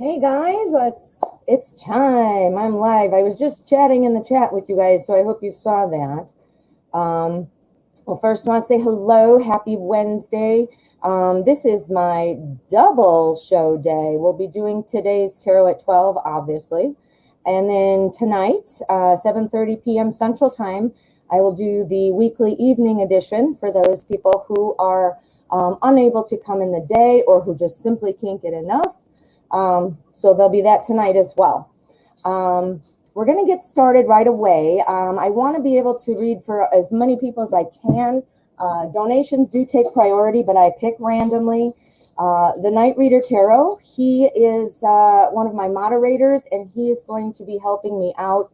Hey guys, it's time. I'm live. I was just chatting in the chat with you guys, so I hope you saw that. Well, first I want to say hello, happy Wednesday. This is my double show day. We'll be doing today's tarot at 12, obviously. And then tonight, 7:30 p.m. Central Time, I will do the weekly evening edition for those people who are unable to come in the day or who just simply can't get enough. So there'll be that tonight as well. We're going to get started right away. I want to be able to read for as many people as I can. Donations do take priority, but I pick randomly. The Night Reader Tarot, he is one of my moderators, and he is going to be helping me out.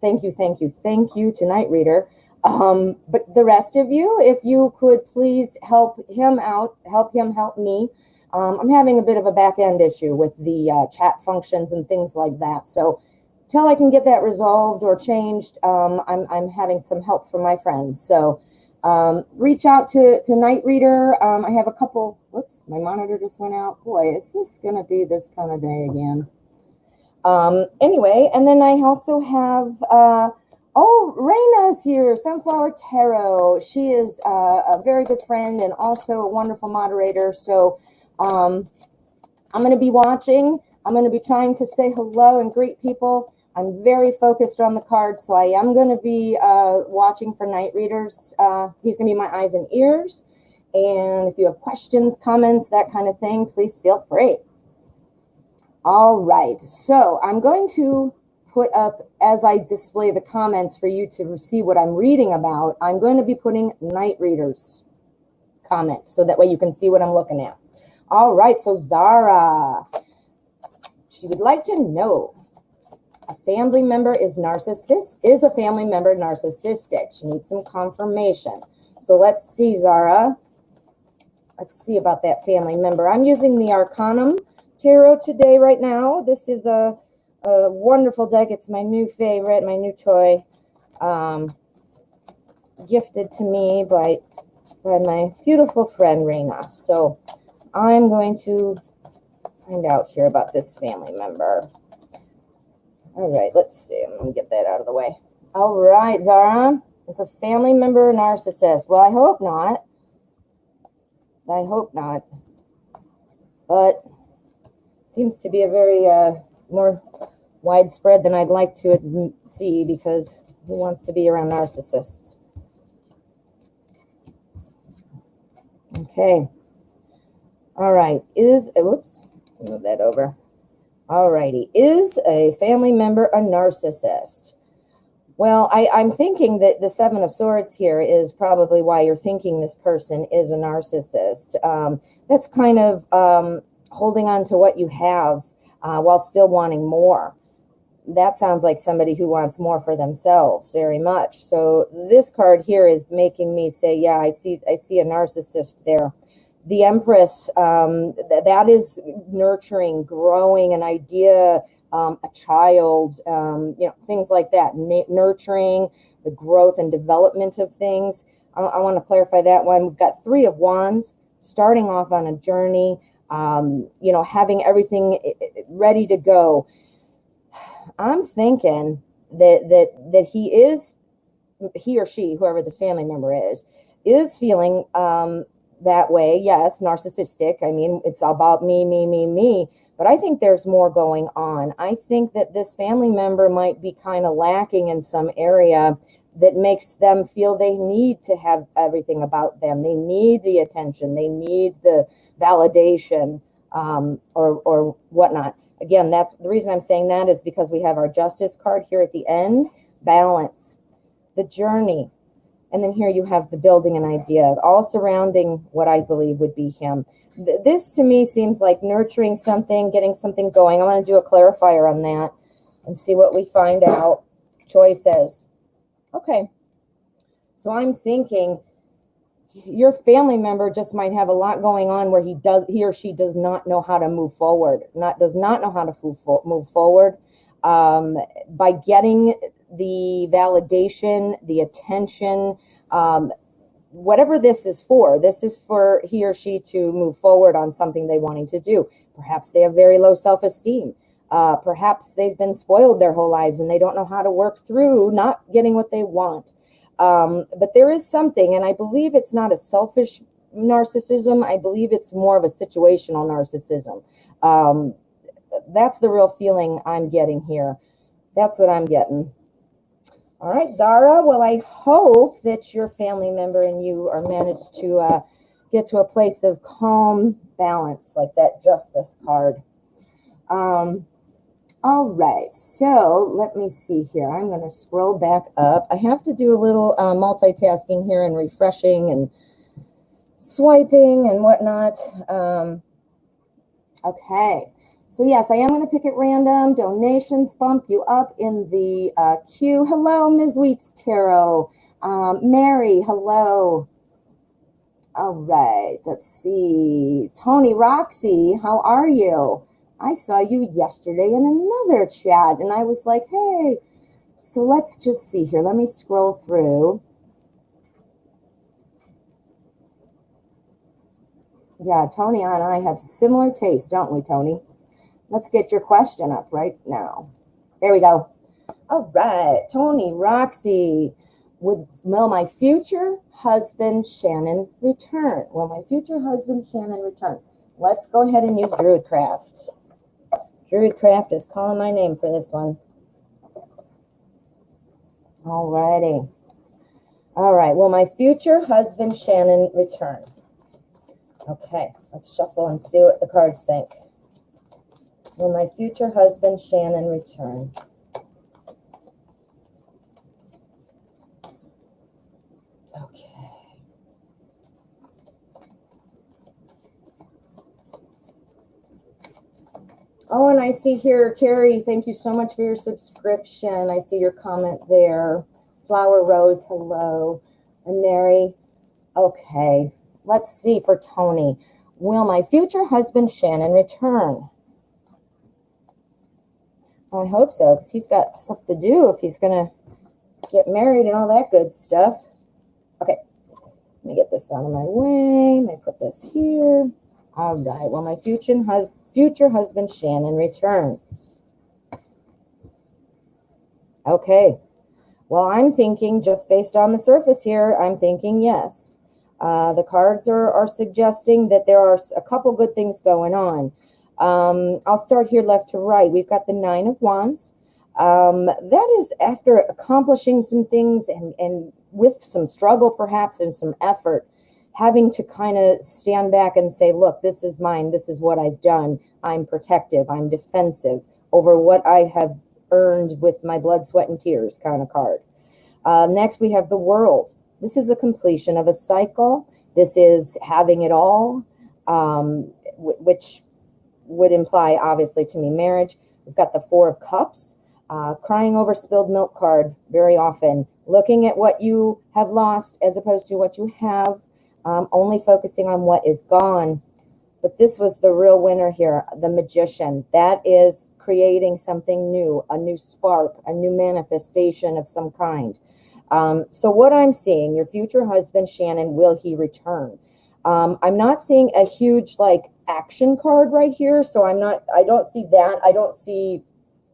Thank you to Night Reader. But the rest of you, if you could please help him out, help him help me. I'm having a bit of a back end issue with the chat functions and things like that. So till I can get that resolved or changed, I'm having some help from my friends. So reach out to Night Reader. I have a couple, whoops, my monitor just went out. Boy, is this going to be this kind of day again? Anyway, and then I also have, Raina's here, Sunflower Tarot. She is a very good friend and also a wonderful moderator. So I'm going to be watching. I'm going to be trying to say hello and greet people. I'm very focused on the card, so I am going to be watching for Night Readers. He's going to be my eyes and ears. And if you have questions, comments, that kind of thing, please feel free. All right, so I'm going to put up, as I display the comments for you to see what I'm reading about, I'm going to be putting Night Readers comment, so that way you can see what I'm looking at. All right, so Zara, she would like to know, a family member is a family member narcissistic? She needs some confirmation. So let's see, Zara. Let's see about that family member. I'm using the Arcanum Tarot today right now. This is a wonderful deck. It's my new favorite, my new toy, gifted to me by my beautiful friend, Raina. So I'm going to find out here about this family member. All right, let's see. I'm going to get that out of the way. All right, Zara, is a family member a narcissist? Well, I hope not. I hope not. But seems to be a very more widespread than I'd like to see, because who wants to be around narcissists? Okay. All right. Whoops, move that over. All righty. Is a family member a narcissist? Well, I'm thinking that the Seven of Swords here is probably why you're thinking this person is a narcissist. That's kind of holding on to what you have while still wanting more. That sounds like somebody who wants more for themselves very much. So this card here is making me say, yeah, I see a narcissist there. The Empress, that is nurturing, growing an idea, a child, things like that, nurturing the growth and development of things. I want to clarify that one. We've got Three of Wands, starting off on a journey, having everything ready to go. I'm thinking that he or she, whoever this family member is feeling that way. Yes, narcissistic. I mean, it's about me. But I think there's more going on. I think that this family member might be kind of lacking in some area that makes them feel they need to have everything about them. They need the attention. They need the validation, or whatnot. Again, that's the reason I'm saying that, is because we have our Justice card here at the end, balance, the journey. And then here you have the building an idea, all surrounding what I believe would be him. This to me seems like nurturing something, getting something going. I want to do a clarifier on that and see what we find out. Choices. Okay. So I'm thinking your family member just might have a lot going on where he or she does not know how to move forward, does not know how to move forward by getting the validation, the attention, whatever this is for he or she to move forward on something they wanting to do. Perhaps they have very low self-esteem. Perhaps they've been spoiled their whole lives and they don't know how to work through not getting what they want. But there is something, and I believe it's not a selfish narcissism. I believe it's more of a situational narcissism. That's the real feeling I'm getting here. That's what I'm getting. All right, Zara. Well, I hope that your family member and you are managed to get to a place of calm balance, like that Justice card. All right, so let me see here. I'm going to scroll back up. I have to do a little multitasking here and refreshing and swiping and whatnot. Okay, so yes, I am going to pick at random. Donations bump you up in the queue. Hello, Ms. Wheats Tarot. Mary, hello. All right, let's see. Tony Roxy, how are you? I saw you yesterday in another chat, and I was like, hey. So let's just see here. Let me scroll through. Yeah, Tony and I have similar taste, don't we, Tony? Let's get your question up right now. There we go. All right, Tony Roxy. Will my future husband, Shannon, return? Will my future husband, Shannon, return? Let's go ahead and use Druidcraft. Druidcraft is calling my name for this one. All righty. All right. Will my future husband, Shannon, return? Okay. Let's shuffle and see what the cards think. Will my future husband, Shannon, return? Okay. Oh, and I see here, Carrie, thank you so much for your subscription. I see your comment there. Flower Rose, hello. And Mary, okay. Let's see for Tony. Will my future husband, Shannon, return? Well, I hope so, because he's got stuff to do if he's going to get married and all that good stuff. Okay, let me get this out of my way. Let me put this here. All right, will my future husband, Shannon, return? Okay, well, I'm thinking, just based on the surface here, I'm thinking yes. The cards are suggesting that there are a couple good things going on. I'll start here left to right. We've got the Nine of Wands. That is after accomplishing some things and with some struggle perhaps and some effort, having to kind of stand back and say, look, this is mine. This is what I've done. I'm protective. I'm defensive over what I have earned with my blood, sweat, and tears kind of card. Next, we have the World. This is the completion of a cycle. This is having it all, which would imply, obviously, to me, marriage. We've got the Four of Cups, crying over spilled milk card very often, looking at what you have lost as opposed to what you have, only focusing on what is gone. But this was the real winner here, the Magician. That is creating something new, a new spark, a new manifestation of some kind. So what I'm seeing, your future husband, Shannon, will he return? I'm not seeing a huge action card right here. So I don't see that. I don't see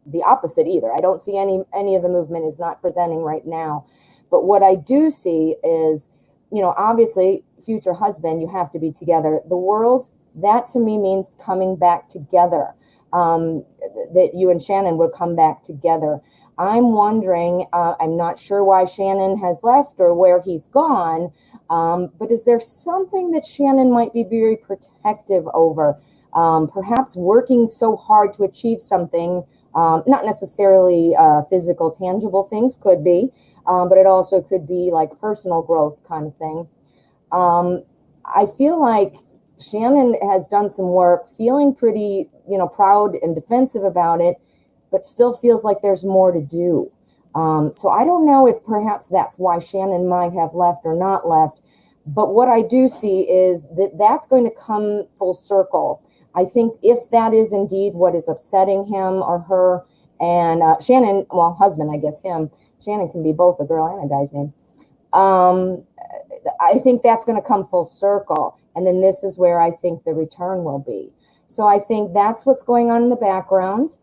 the opposite either. I don't see any of the movement is not presenting right now. But what I do see is, obviously future husband, you have to be together. The World, that to me means coming back together, that you and Shannon would come back together. I'm wondering, I'm not sure why Shannon has left or where he's gone, but is there something that Shannon might be very protective over? Perhaps working so hard to achieve something, not necessarily physical, tangible things, could be, but it also could be like personal growth kind of thing. I feel like Shannon has done some work, feeling pretty, proud and defensive about it, but still feels like there's more to do. So I don't know if perhaps that's why Shannon might have left or not left. But what I do see is that that's going to come full circle. I think if that is indeed what is upsetting him or her, and Shannon, well, husband, I guess him, Shannon can be both a girl and a guy's name. I think that's going to come full circle. And then this is where I think the return will be. So I think that's what's going on in the background.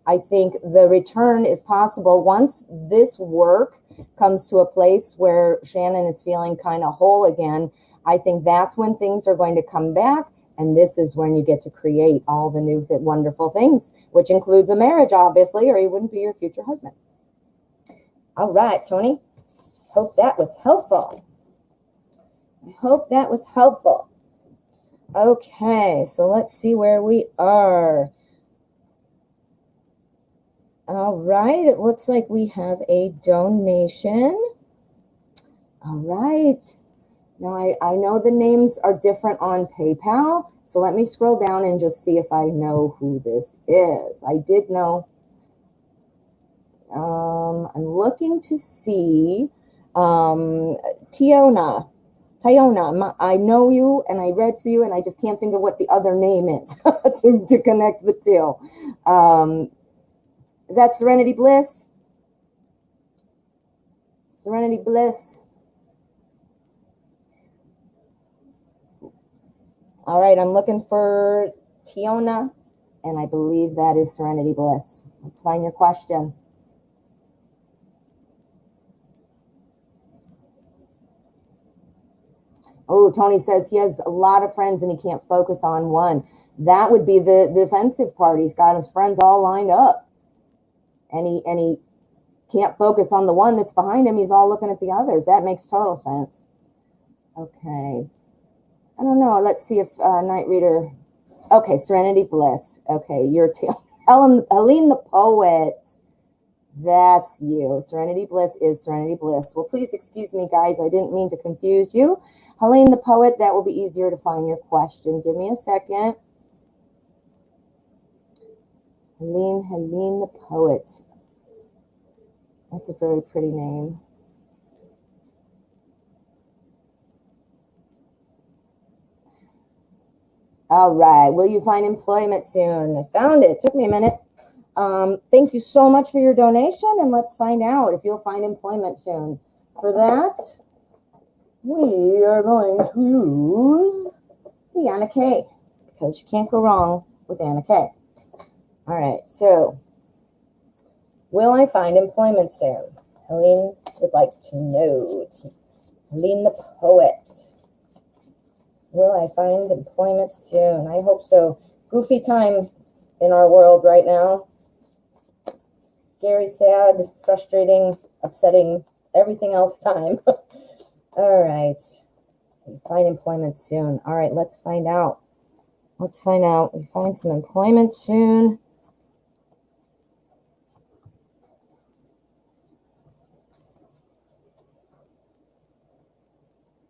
I think the return is possible once this work comes to a place where Shannon is feeling kind of whole again. I think that's when things are going to come back. And this is when you get to create all the new wonderful things, which includes a marriage, obviously, or he wouldn't be your future husband. All right, Tony. Hope that was helpful. I hope that was helpful. Okay, so let's see where we are. All right, it looks like we have a donation. All right. Now, I know the names are different on PayPal, so let me scroll down and just see if I know who this is. I did know. I'm looking to see Tiona. I know you, and I read for you, and I just can't think of what the other name is to connect the two. Is that Serenity Bliss? Serenity Bliss. All right, I'm looking for Tiona, and I believe that is Serenity Bliss. Let's find your question. Oh, Tony says he has a lot of friends and he can't focus on one. That would be the defensive part. He's got his friends all lined up, and he can't focus on the one that's behind him. He's all looking at the others. That makes total sense. Okay. I don't know. Let's see if Night Reader. Okay, Serenity Bliss. Okay, you're Helene the Poet. That's you. Serenity Bliss is Serenity Bliss. Well, please excuse me, guys. I didn't mean to confuse you. Helene the Poet, that will be easier to find your question. Give me a second. Helene the Poet. That's a very pretty name. All right. Will you find employment soon? I found it. Took me a minute. Thank you so much for your donation, and let's find out if you'll find employment soon. For that, we are going to use the Anna K, because you can't go wrong with Anna K. All right, so will I find employment soon? Helene would like to know. Helene the Poet. Will I find employment soon? I hope so. Goofy time in our world right now. Scary, sad, frustrating, upsetting, everything else time. All right. Find employment soon. All right, let's find out. Let's find out. We find some employment soon.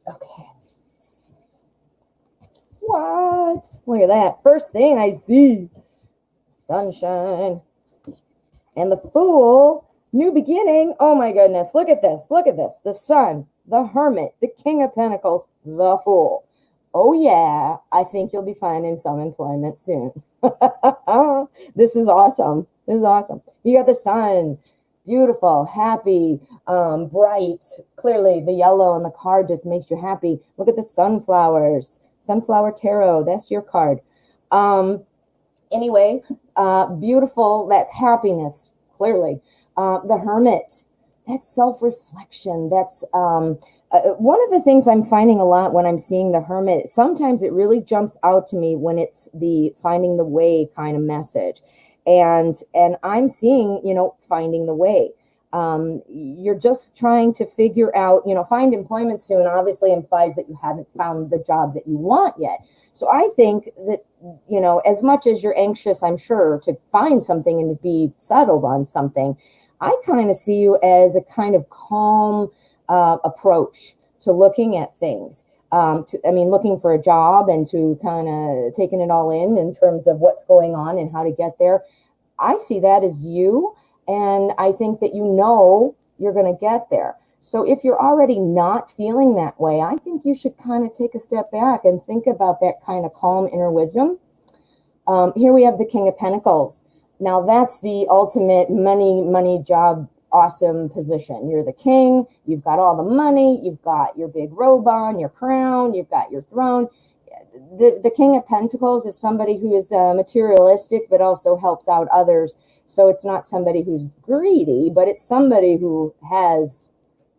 Okay. What? Look at that. First thing I see. Sunshine. And the Fool. New beginning. Oh my goodness. Look at this. Look at this. The Sun. The Hermit. The King of Pentacles. The Fool. Oh yeah. I think you'll be finding some employment soon. This is awesome. This is awesome. You got the Sun. Beautiful, happy, bright. Clearly, the yellow on the card just makes you happy. Look at the sunflowers. Sunflower Tarot. That's your card. Anyway, beautiful. That's happiness, clearly. The Hermit. That's self-reflection. That's one of the things I'm finding a lot when I'm seeing the Hermit. Sometimes it really jumps out to me when it's the finding the way kind of message. And I'm seeing, finding the way. You're just trying to figure out, find employment soon obviously implies that you haven't found the job that you want yet. So I think that, as much as you're anxious, I'm sure, to find something and to be settled on something, I kind of see you as a kind of calm approach to looking at things. Looking for a job and to kind of taking it all in terms of what's going on and how to get there. I see that as you, and I think that you're going to get there. So if you're already not feeling that way, I think you should kind of take a step back and think about that kind of calm inner wisdom. Here we have the King of Pentacles. Now that's the ultimate money, job, awesome position. You're the king, you've got all the money, you've got your big robe on, your crown, you've got your throne. the King of Pentacles is somebody who is materialistic, but also helps out others. So it's not somebody who's greedy, but it's somebody who has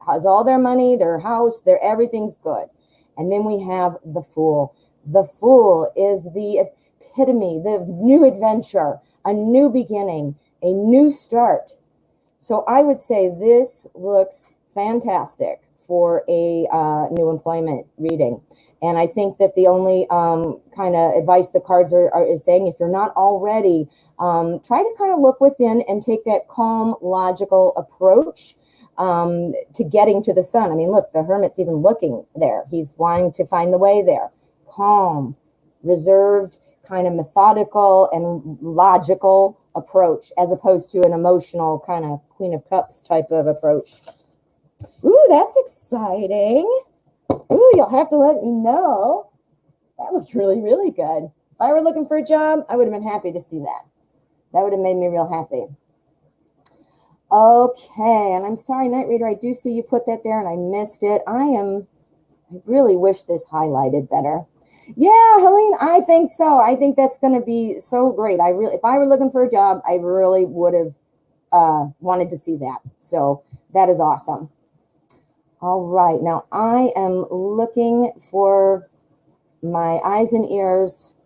all their money, their house, their everything's good. And then we have the Fool. The Fool is the epitome, the new adventure, a new beginning, a new start. So I would say this looks fantastic for a new employment reading. And I think that the only kind of advice the cards is saying, if you're not already, try to kind of look within and take that calm, logical approach to getting to the sun. I mean, look, the Hermit's even looking there. He's wanting to find the way there. Calm, reserved, kind of methodical and logical approach, as opposed to an emotional kind of Queen of Cups type of approach. Ooh, that's exciting. Ooh, you'll have to let me know. That looks really, really good. If I were looking for a job, I would have been happy to see that. That would have made me real happy. Okay, and I'm sorry, Night Reader, I do see you put that there and I missed it. I really wish this highlighted better. Yeah, Helene, I think so. I think that's going to be so great. If I were looking for a job, I really would have wanted to see that. So that is awesome. All right, now I am looking for my eyes and ears,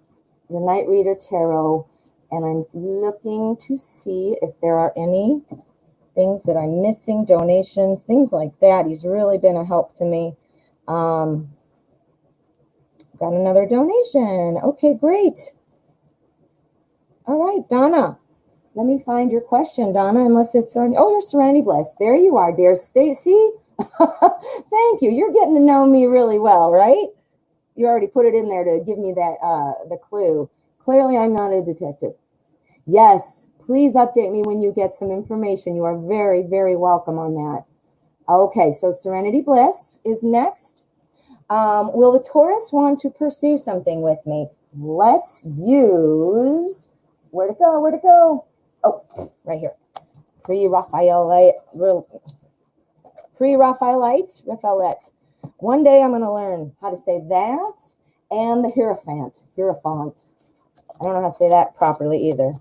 the Night Reader Tarot, and I'm looking to see if there are any things that I'm missing, donations, things like that. He's really been a help to me. Got another donation. Okay, great. All right, Donna. Let me find your question, Donna, unless it's on. Oh, your Serenity Bliss. There you are, dear. See? Thank you. You're getting to know me really well, right? You already put it in there to give me that the clue. Clearly, I'm not a detective. Yes, please update me when you get some information. You are very, very welcome on that. Okay, so Serenity Bliss is next. Will the Taurus want to pursue something with me? Let's use, where to go? Oh, right here. Pre-Raphaelite. One day I'm going to learn how to say that and the Hierophant. I don't know how to say that properly either.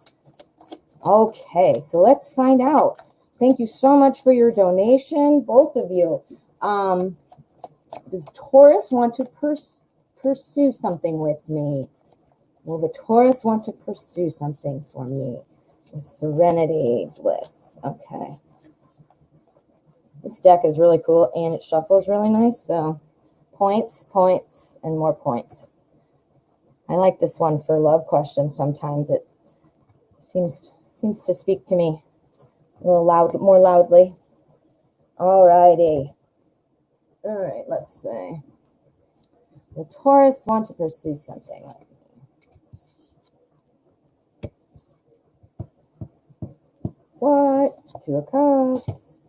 Okay, so let's find out. Thank you so much for your donation, both of you. Does Taurus want to pursue something with me? Will the Taurus want to pursue something for me? With Serenity Bliss. Okay. This deck is really cool and it shuffles really nice. So points, and more points. I like this one for love questions. Sometimes it seems to speak to me a little more loudly. All righty. All right, let's see. Will Taurus want to pursue something like me? What? Two of Cups.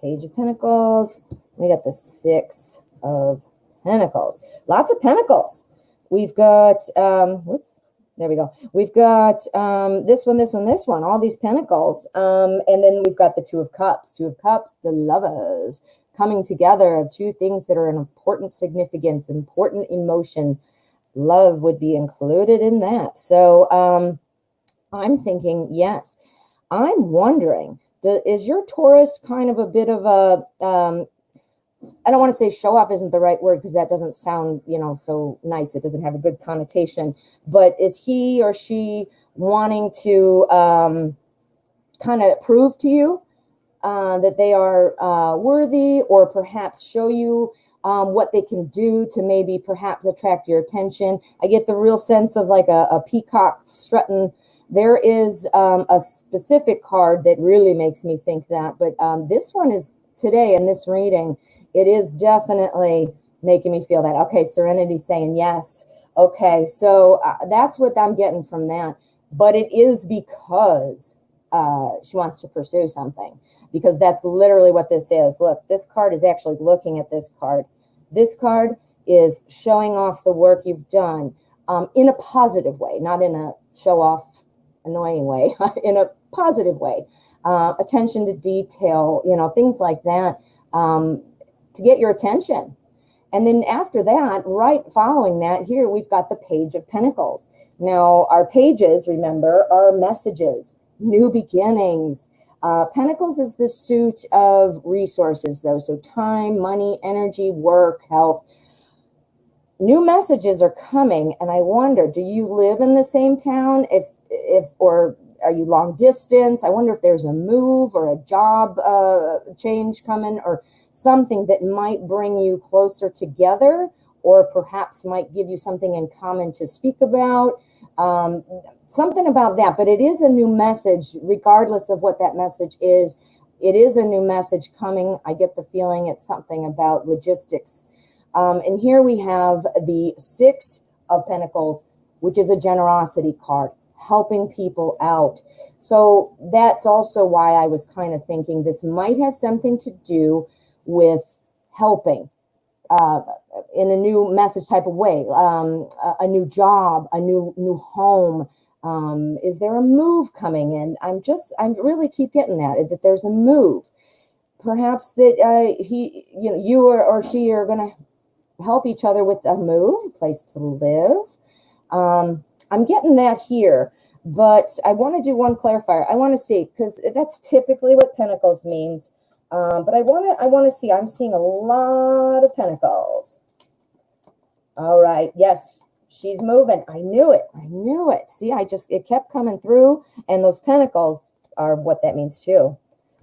Page of Pentacles. We got the Six of Pentacles. Lots of Pentacles. We've got, there we go. We've got this one, all these Pentacles. And then we've got the Two of Cups. Two of Cups, the lovers coming together of two things that are an important significance, important emotion. Love would be included in that. So I'm thinking, yes. I'm wondering, is your Taurus kind of a bit of a, I don't want to say show off isn't the right word because that doesn't sound, so nice. It doesn't have a good connotation. But is he or she wanting to kind of prove to you that they are worthy, or perhaps show you what they can do to maybe perhaps attract your attention? I get the real sense of like a peacock strutting. There is a specific card that really makes me think that. But this one is today in this reading. It is definitely making me feel that. Okay, Serenity saying yes. Okay, so that's what I'm getting from that. But it is because she wants to pursue something. Because that's literally what this is. Look, this card is actually looking at this card. This card is showing off the work you've done in a positive way, not in a show-off, annoying way, in a positive way. Attention to detail, things like that. To get your attention. And then after that, right following that, here we've got the Page of Pentacles. Now, our pages, remember, are messages, new beginnings. Pentacles is the suit of resources, though. So time, money, energy, work, health. New messages are coming, and I wonder, do you live in the same town? Or are you long distance? I wonder if there's a move or a job change coming, or something that might bring you closer together, or perhaps might give you something in common to speak about. Something about that, but it is a new message, regardless of what that message is. It is a new message coming. I get the feeling it's something about logistics. And here we have the Six of Pentacles, which is a generosity card, helping people out. So that's also why I was kind of thinking this might have something to do with helping in a new message type of way, a new job, a new home. Is there a move coming in? I really keep getting that there's a move. Perhaps that you or she are going to help each other with a move, a place to live. I'm getting that here, but I want to do one clarifier. I want to see, because that's typically what Pentacles means. But I want to see, I'm seeing a lot of Pentacles. All right. Yes, she's moving. I knew it. See, it kept coming through, and those Pentacles are what that means too.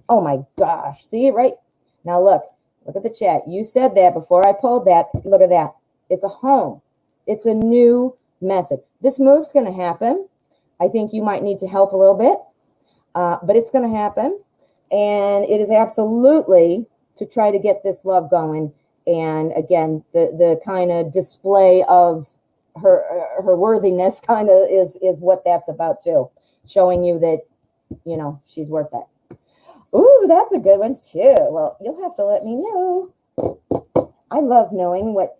Oh my gosh. See it right now. Look at the chat. You said that before I pulled that. Look at that. It's a home. It's a new message. This move's going to happen. I think you might need to help a little bit, but it's going to happen. And it is absolutely to try to get this love going. And again, the kind of display of her worthiness kind of is what that's about too. Showing you that, she's worth it. Ooh, that's a good one too. Well, you'll have to let me know. I love knowing what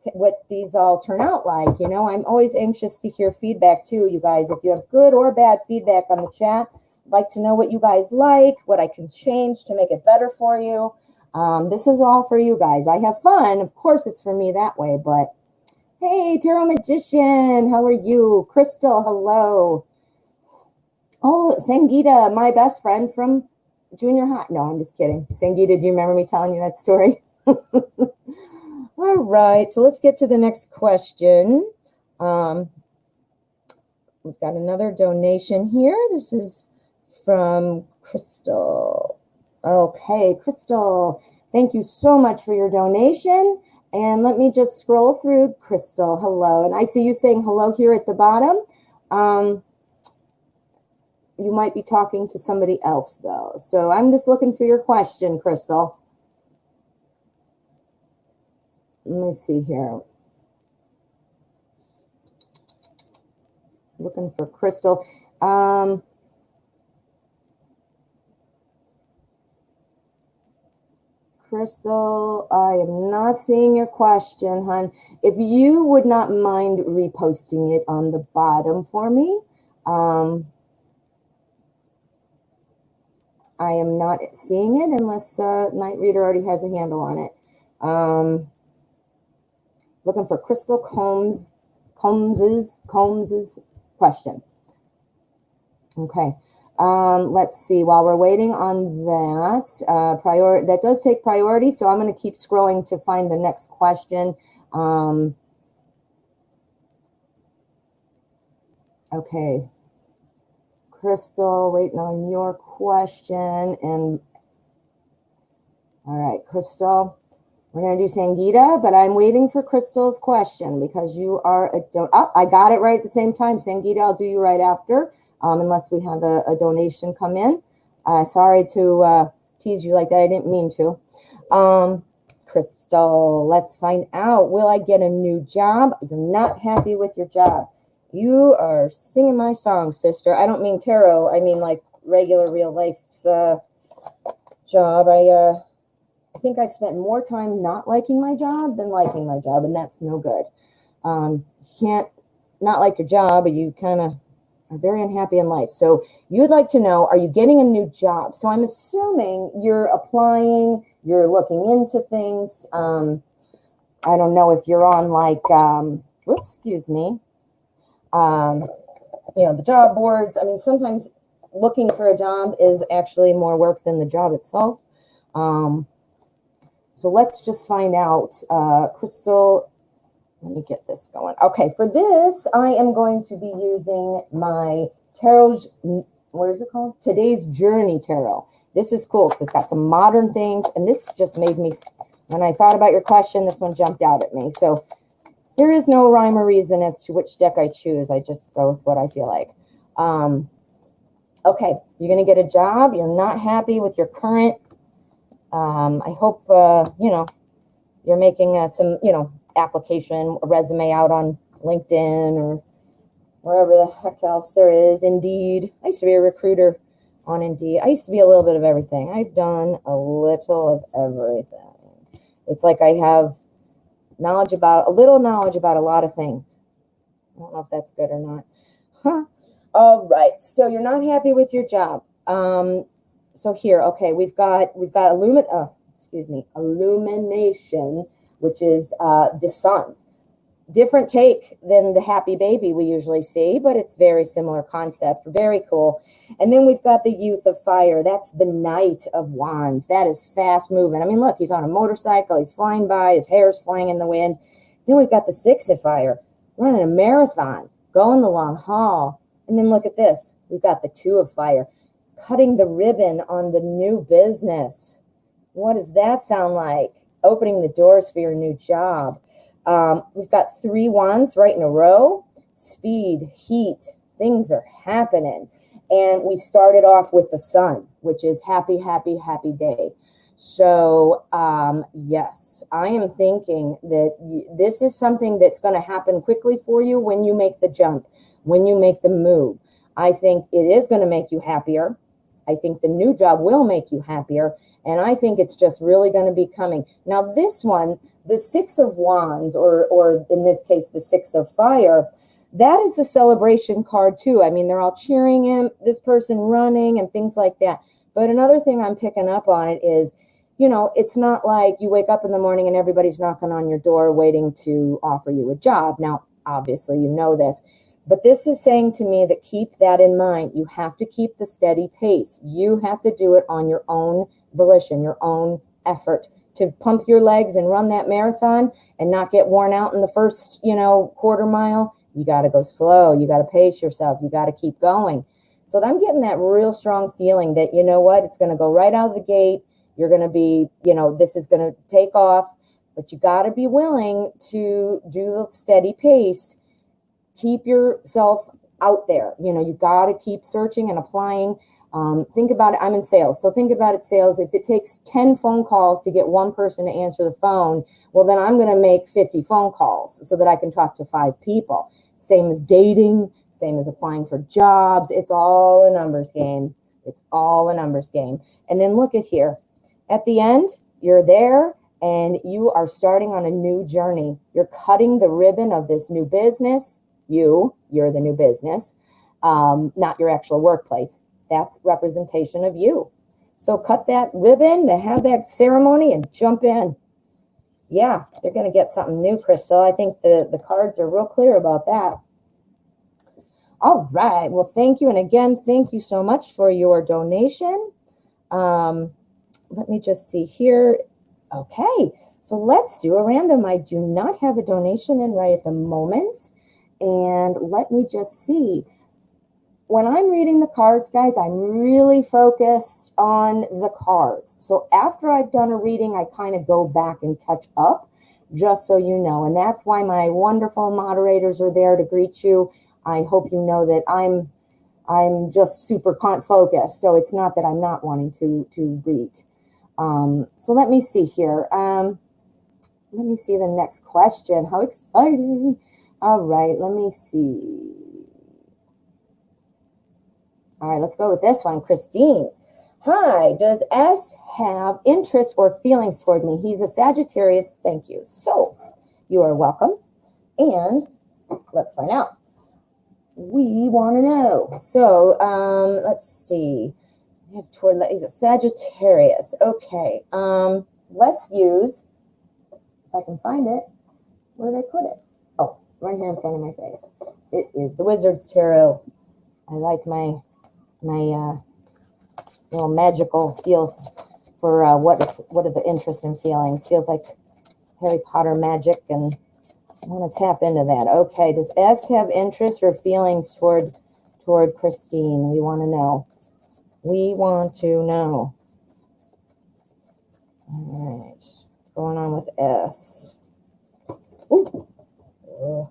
these all turn out like. I'm always anxious to hear feedback too, you guys. If you have good or bad feedback on the chat, I'd like to know what you guys like, what I can change to make it better for you. This is all for you guys. I have fun. Of course, it's for me that way. But hey, Tarot Magician, how are you? Crystal, hello. Oh, Sangeeta, my best friend from junior high. No, I'm just kidding. Sangeeta, do you remember me telling you that story? All right, so let's get to the next question. We've got another donation here. This is from Crystal. Okay, Crystal, thank you so much for your donation. And let me just scroll through. Crystal, hello. And I see you saying hello here at the bottom. You might be talking to somebody else, though. So I'm just looking for your question, Crystal. Let me see here. Looking for Crystal. Crystal, I am not seeing your question, hon. If you would not mind reposting it on the bottom for me. I am not seeing it unless Night Reader already has a handle on it. Looking for Crystal Combs's question. Okay. Let's see. While we're waiting on that, that does take priority, so I'm going to keep scrolling to find the next question. Okay. Crystal, waiting on your question. And all right, Crystal, we're going to do Sangeeta, but I'm waiting for Crystal's question because you are I got it right at the same time. Sangeeta, I'll do you right after, unless we have a donation come in. Sorry to tease you like that. I didn't mean to. Crystal, let's find out. Will I get a new job? You're not happy with your job. You are singing my song, sister. I don't mean tarot. I mean like regular real life's job. I think I've spent more time not liking my job than liking my job, and that's no good. You can't not like your job, but you kind of are very unhappy in life. So you'd like to know, are you getting a new job? So I'm assuming you're applying, you're looking into things. I don't know if you're on like, whoops, excuse me, the job boards. I mean, sometimes looking for a job is actually more work than the job itself. So let's just find out. Crystal, let me get this going. Okay, for this, I am going to be using my tarot's, what is it called? Today's Journey Tarot. This is cool because it's got some modern things, and this just made me, when I thought about your question, this one jumped out at me. So there is no rhyme or reason as to which deck I choose. I just go with what I feel like. Okay, you're going to get a job. You're not happy with your current. I hope, you're making some, application, a resume out on LinkedIn or wherever the heck else there is. Indeed. I used to be a recruiter on Indeed. I used to be a little bit of everything. I've done a little of everything. It's like I have a little knowledge about a lot of things. I don't know if that's good or not. Huh. All right. So you're not happy with your job. So here, okay, we've got illumination, which is the sun. Different take than the happy baby we usually see, but it's very similar concept. Very cool. And then we've got the youth of fire. That's the Knight of Wands. That is fast moving. I mean, look, he's on a motorcycle. He's flying by. His hair's flying in the wind. Then we've got the Six of Fire, running a marathon, going the long haul. And then look at this. We've got the Two of Fire, cutting the ribbon on the new business. What does that sound like? Opening the doors for your new job. We've got 3 wands right in a row. Speed, heat, things are happening. And we started off with the sun, which is happy, happy, happy day. So, yes, I am thinking that this is something that's going to happen quickly for you when you make the jump, when you make the move. I think it is going to make you happier. I think the new job will make you happier. And I think it's just really going to be coming. Now, this one, the Six of Wands, or in this case, the Six of Fire, that is a celebration card too. I mean, they're all cheering him, this person running and things like that. But another thing I'm picking up on it is, it's not like you wake up in the morning and everybody's knocking on your door waiting to offer you a job. Now, obviously, you know this. But this is saying to me that keep that in mind. You have to keep the steady pace. You have to do it on your own volition, your own effort. To pump your legs and run that marathon and not get worn out in the first, quarter mile, you got to go slow. You got to pace yourself. You got to keep going. So I'm getting that real strong feeling that, you know what, it's going to go right out of the gate. You're going to be, this is going to take off, but you got to be willing to do the steady pace. Keep yourself out there. You got to keep searching and applying. Think about it. I'm in sales. So think about it, sales. If it takes 10 phone calls to get one person to answer the phone, well, then I'm going to make 50 phone calls so that I can talk to 5 people. Same as dating, same as applying for jobs. It's all a numbers game. It's all a numbers game. And then look at here. At the end, you're there and you are starting on a new journey. You're cutting the ribbon of this new business. You're the new business, not your actual workplace. That's representation of you. So cut that ribbon, to have that ceremony and jump in. Yeah, you're going to get something new, Crystal. I think the cards are real clear about that. All right. Well, thank you. And again, thank you so much for your donation. Let me just see here. Okay. So let's do a random. I do not have a donation in right at the moment. And let me just see. When I'm reading the cards, guys, I'm really focused on the cards. So after I've done a reading, I kind of go back and catch up, just so you know. And that's why my wonderful moderators are there to greet you. I hope you know that I'm just super focused. So it's not that I'm not wanting to greet. So let me see here. Let me see the next question. How exciting. All right, let me see. All right, let's go with this one. Christine. Hi, does S have interest or feelings toward me? He's a Sagittarius. Thank you. So you are welcome. And let's find out. We want to know. So let's see. He's a Sagittarius. Okay. Let's use, if I can find it. Where did I put it? Oh, right here in front of my face. It is the Wizard's Tarot. I like my little magical feels for what are the interests and feelings. Feels like Harry Potter magic, and I want to tap into that. Okay, does S have interest or feelings toward Christine? We want to know. We want to know. All right, what's going on with S? Ooh. Oh.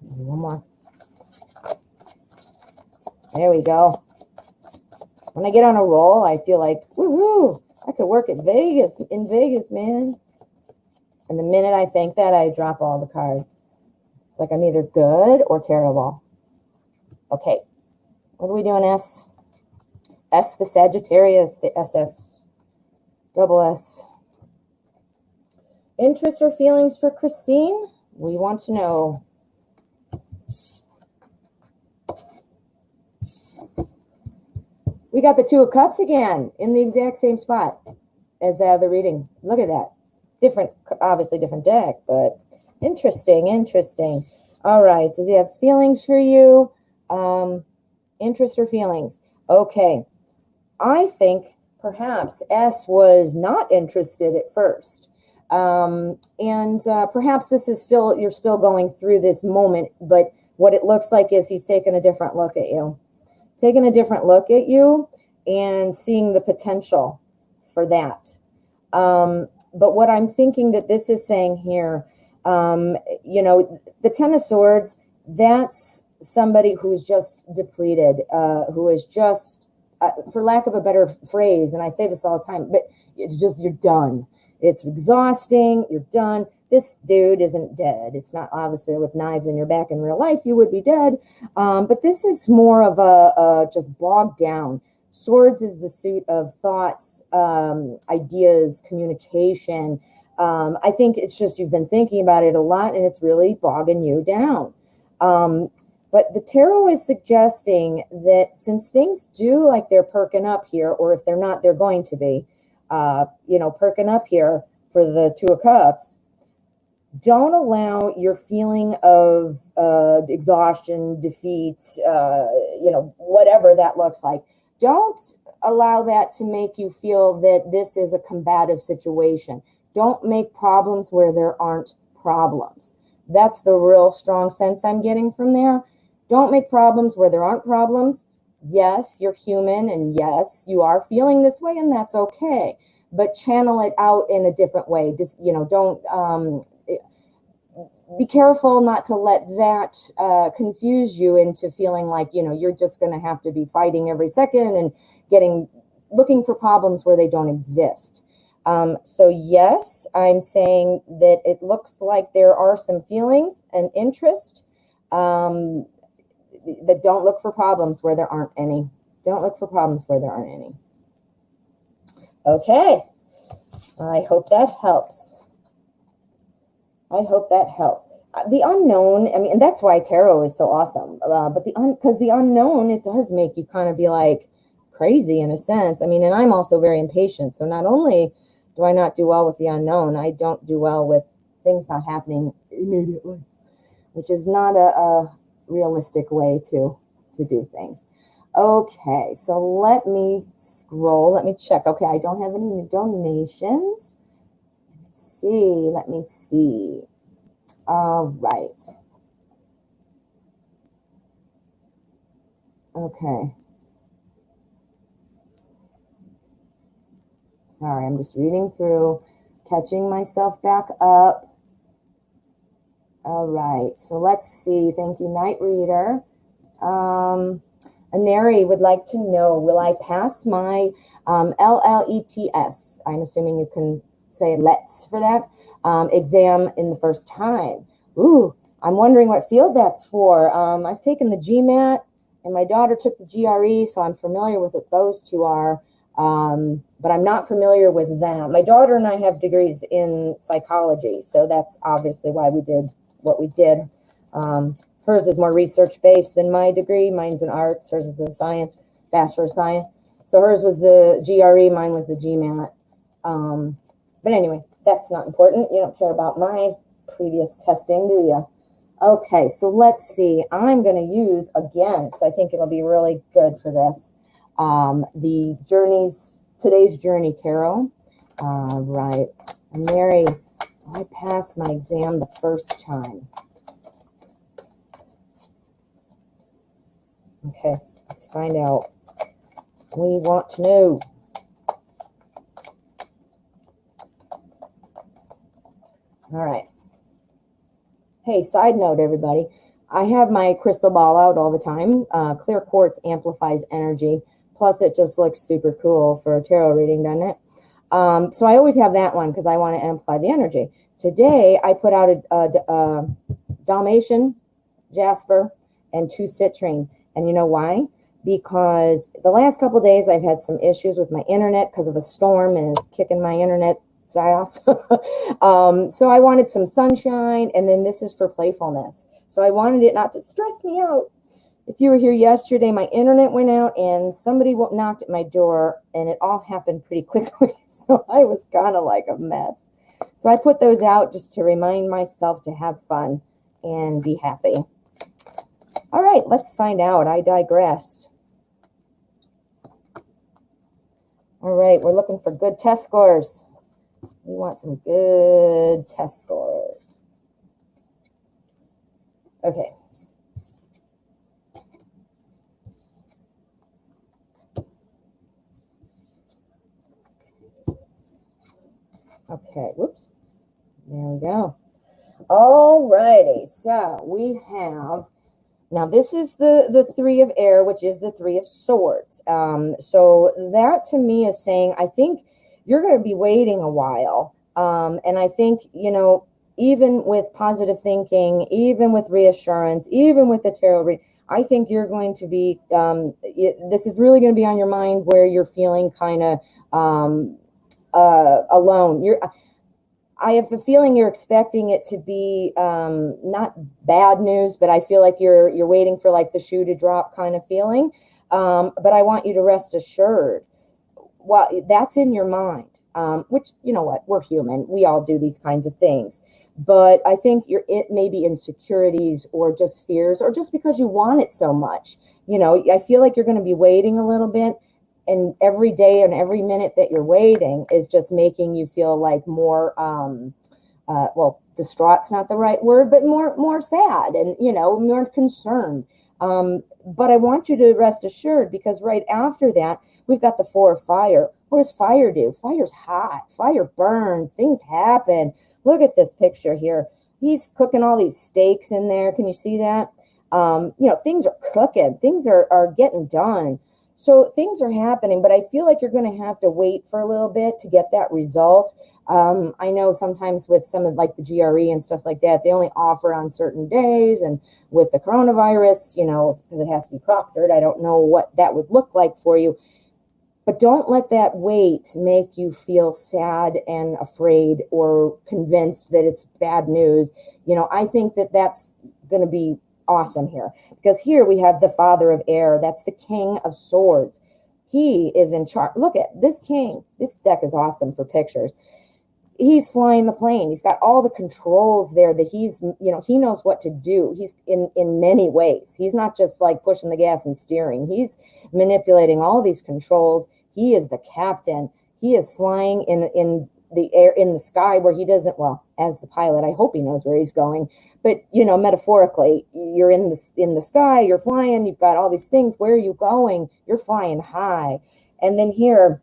One more. There we go. When I get on a roll, I feel like, woohoo, I could work in Vegas, man. And the minute I think that, I drop all the cards. It's like I'm either good or terrible. Okay. What are we doing, S? S, the Sagittarius, the SS, double S. Interest or feelings for Christine? We want to know. We got the Two of Cups again in the exact same spot as the other reading. Look at that. Different, obviously different deck, but interesting. All right. Does he have feelings for you? Interest or feelings? Okay. I think perhaps S was not interested at first. Perhaps this is still, you're still going through this moment, but what it looks like is he's taking a different look at you. Taking a different look at you and seeing the potential for that. But what I'm thinking that this is saying here, the Ten of Swords, that's somebody who's just depleted, who is just, for lack of a better phrase, and I say this all the time, but it's just, you're done. It's exhausting. You're done. This dude isn't dead. It's not, obviously, with knives in your back in real life, you would be dead. But this is more of a just bogged down. Swords is the suit of thoughts, ideas, communication. I think it's just you've been thinking about it a lot, and it's really bogging you down. But the tarot is suggesting that since things do like they're perking up here, or if they're not, they're going to be, perking up here for the Two of Cups. Don't allow your feeling of exhaustion, defeats, whatever that looks like. Don't allow that to make you feel that this is a combative situation. Don't make problems where there aren't problems. That's the real strong sense I'm getting from there. Don't make problems where there aren't problems. Yes, you're human, and yes, you are feeling this way, and that's okay. But channel it out in a different way. Just, don't be careful not to let that confuse you into feeling like, you're just going to have to be fighting every second and looking for problems where they don't exist. So yes, I'm saying that it looks like there are some feelings and interest, but don't look for problems where there aren't any. Don't look for problems where there aren't any. Okay. I hope that helps. The unknown, and that's why tarot is so awesome. But because the unknown, it does make you kind of be like crazy in a sense. And I'm also very impatient. So not only do I not do well with the unknown, I don't do well with things not happening immediately, which is not a realistic way to do things. Okay, so let me scroll. Let me check. Okay, I don't have any donations. Let me see. All right. Okay. Sorry, I'm just reading through, catching myself back up. All right, so let's see. Thank you, Night Reader. Aneri would like to know, will I pass my LLETS? I'm assuming you can say LETS for that, exam in the first time. Ooh, I'm wondering what field that's for. I've taken the GMAT, and my daughter took the GRE, so I'm familiar with what those two are, but I'm not familiar with them. My daughter and I have degrees in psychology, so that's obviously why we did what we did. Hers is more research-based than my degree. Mine's in arts. Hers is in science, Bachelor of Science. So hers was the GRE. Mine was the GMAT. But anyway, that's not important. You don't care about my previous testing, do you? Okay, so let's see. I'm going to use, again, because I think it'll be really good for this, the today's Journey Tarot. Right. Mary, I passed my exam the first time. Okay, let's find out. We want to know. All right. Hey, side note, everybody. I have my crystal ball out all the time. Clear quartz amplifies energy. Plus, it just looks super cool for a tarot reading, doesn't it? So I always have that one because I want to amplify the energy. Today, I put out a Dalmatian, Jasper, and 2 citrine. And you know why? Because the last couple of days, I've had some issues with my internet because of a storm, and it's kicking my internet ass. So I wanted some sunshine, and then this is for playfulness. So I wanted it not to stress me out. If you were here yesterday, my internet went out and somebody knocked at my door, and it all happened pretty quickly. So I was kind of like a mess. So I put those out just to remind myself to have fun and be happy. All right, let's find out. I digress. All right, we're looking for good test scores. We want some good test scores. Okay. Okay, whoops. There we go. All righty, so we have, now this is the 3 of air, which is the 3 of swords. So that to me is saying, I think you're going to be waiting a while. And I think, you know, even with positive thinking, even with reassurance, even with the tarot read, I think you're going to be, this is really going to be on your mind where you're feeling kind of alone. I have a feeling you're expecting it to be not bad news, but I feel like you're waiting for like the shoe to drop kind of feeling. But I want you to rest assured. Well, that's in your mind, which, you know what, we're human. We all do these kinds of things. But I think it may be insecurities or just fears or just because you want it so much. You know, I feel like you're going to be waiting a little bit. And every day and every minute that you're waiting is just making you feel like more, well, distraught's not the right word, but more sad and, you know, more concerned. But I want you to rest assured because right after that, we've got the 4 of fire. What does fire do? Fire's hot. Fire burns. Things happen. Look at this picture here. He's cooking all these steaks in there. Can you see that? You know, things are cooking. Things are getting done. So things are happening, but I feel like you're going to have to wait for a little bit to get that result. I know sometimes with some of like the GRE and stuff like that, they only offer on certain days. And with the coronavirus, you know, because it has to be proctored, I don't know what that would look like for you. But don't let that wait make you feel sad and afraid or convinced that it's bad news. You know, I think that that's going to be awesome here because here we have the father of air. That's the king of swords. He is in charge. Look at this king. This deck is awesome for pictures. He's flying the plane. He's got all the controls there that he's, you know, he knows what to do. He's in many ways. He's not just like pushing the gas and steering. He's manipulating all these controls. He is the captain. He is flying in the air, in the sky where he doesn't, well, as the pilot, I hope he knows where he's going. But, you know, metaphorically, you're in the sky, you're flying, you've got all these things. Where are you going? You're flying high. And then here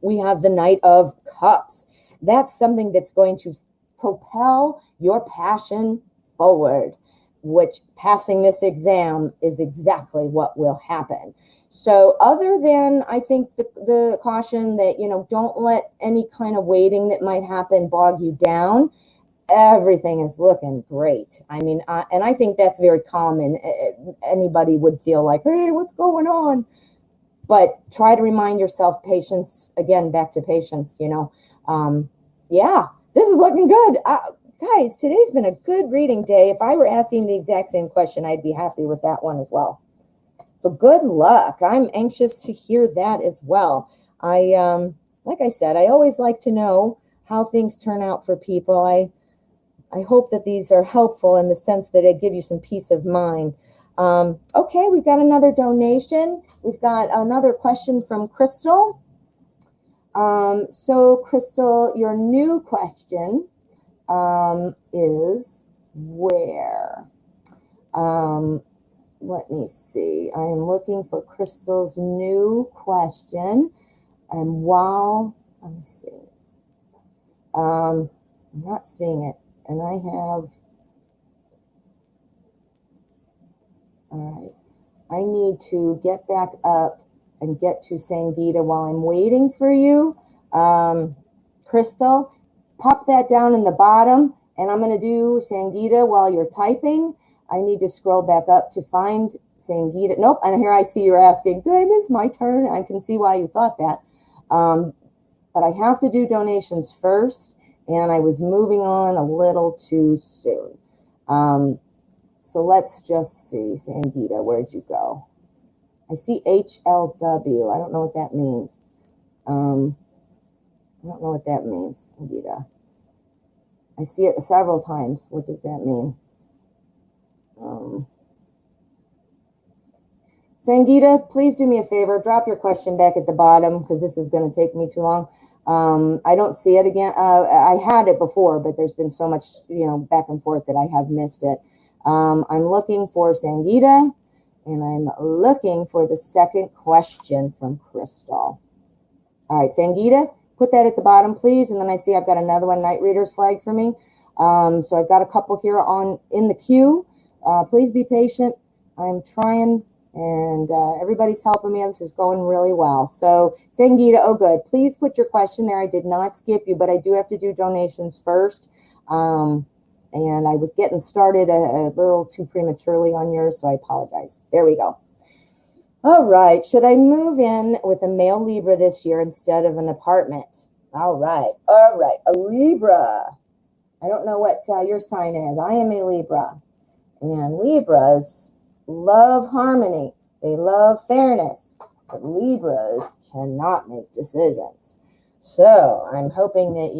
we have the Knight of Cups. That's something that's going to propel your passion forward, which passing this exam is exactly what will happen. So other than, I think, the caution that, you know, don't let any kind of waiting that might happen bog you down, everything is looking great. I mean, and I think that's very common. Anybody would feel like, hey, what's going on? But try to remind yourself patience, again, back to patience, you know. Yeah, this is looking good. Guys, today's been a good reading day. If I were asking the exact same question, I'd be happy with that one as well. So good luck. I'm anxious to hear that as well. Like I said, I always like to know how things turn out for people. I hope that these are helpful in the sense that they give you some peace of mind. Okay, we've got another donation. We've got another question from Crystal. So Crystal, your new question is where? Let me see. I am looking for Crystal's new question. And let me see. I'm not seeing it. And I have, all right. I need to get back up and get to Sangeeta while I'm waiting for you. Crystal, pop that down in the bottom, and I'm going to do Sangeeta while you're typing. I need to scroll back up to find Sangeeta. Nope, and here I see you're asking, did I miss my turn? I can see why you thought that. But I have to do donations first, and I was moving on a little too soon. So let's just see, Sangeeta, where'd you go? I see HLW. I don't know what that means. I don't know what that means, Sangeeta. I see it several times. What does that mean? Sangeeta, please do me a favor. Drop your question back at the bottom because this is going to take me too long. I don't see it again. I had it before, but there's been so much, back and forth that I have missed it. I'm looking for Sangeeta, and I'm looking for the second question from Crystal. All right, Sangeeta, put that at the bottom, please. And then I see I've got another one, Night Readers flagged for me. So I've got a couple here in the queue. Please be patient. I'm trying, and everybody's helping me. This is going really well. So Sangeeta, oh good. Please put your question there. I did not skip you, but I do have to do donations first. And I was getting started a little too prematurely on yours, so I apologize. There we go. All right. Should I move in with a male Libra this year instead of an apartment? All right. All right. A Libra. I don't know what your sign is. I am a Libra. And Libras love harmony. They love fairness. But Libras cannot make decisions. So I'm hoping that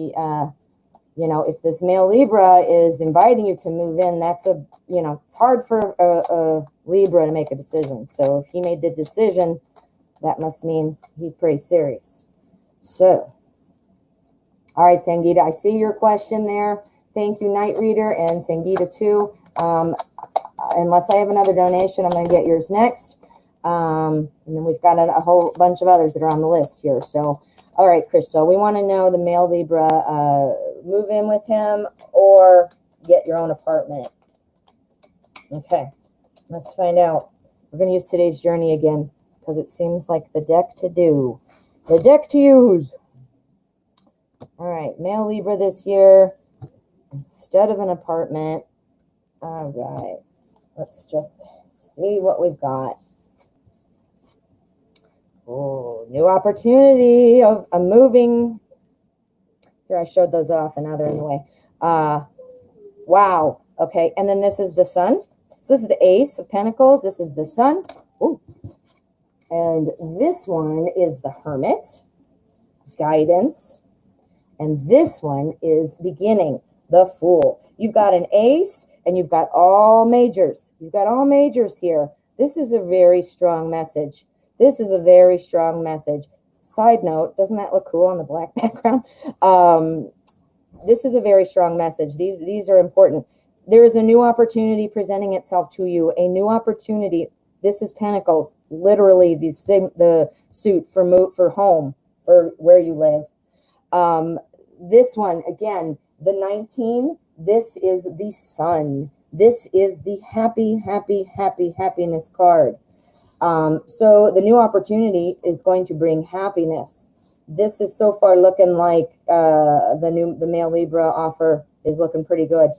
if this male Libra is inviting you to move in, that's it's hard for a Libra to make a decision. So if he made the decision, that must mean he's pretty serious. So, all right, Sangeeta, I see your question there. Thank you, Night Reader, and Sangeeta too. Unless I have another donation, I'm going to get yours next. And then we've got a whole bunch of others that are on the list here. So, all right, Crystal, we want to know the male Libra, move in with him or get your own apartment. Okay, let's find out. We're going to use today's journey again because it seems like the deck to do. The deck to use. All right, male Libra this year instead of an apartment. All right, let's just see what we've got. Oh, new opportunity of a moving. Here, I showed those off, and now they're in the way. Wow. Okay, and then this is the Sun. So this is the Ace of Pentacles. This is the Sun. Ooh. And this one is the Hermit, guidance. And this one is beginning, the Fool. You've got an Ace, and you've got all majors. You've got all majors here. This is a very strong message. This is a very strong message. Side note, doesn't that look cool on the black background? This is a very strong message. These are important. There is a new opportunity presenting itself to you. A new opportunity. This is Pentacles, literally the suit for home, for where you live. This one, again, the 19, this is the Sun. This is the happiness card. So the new opportunity is going to bring happiness. This is so far looking like the male Libra offer is looking pretty good.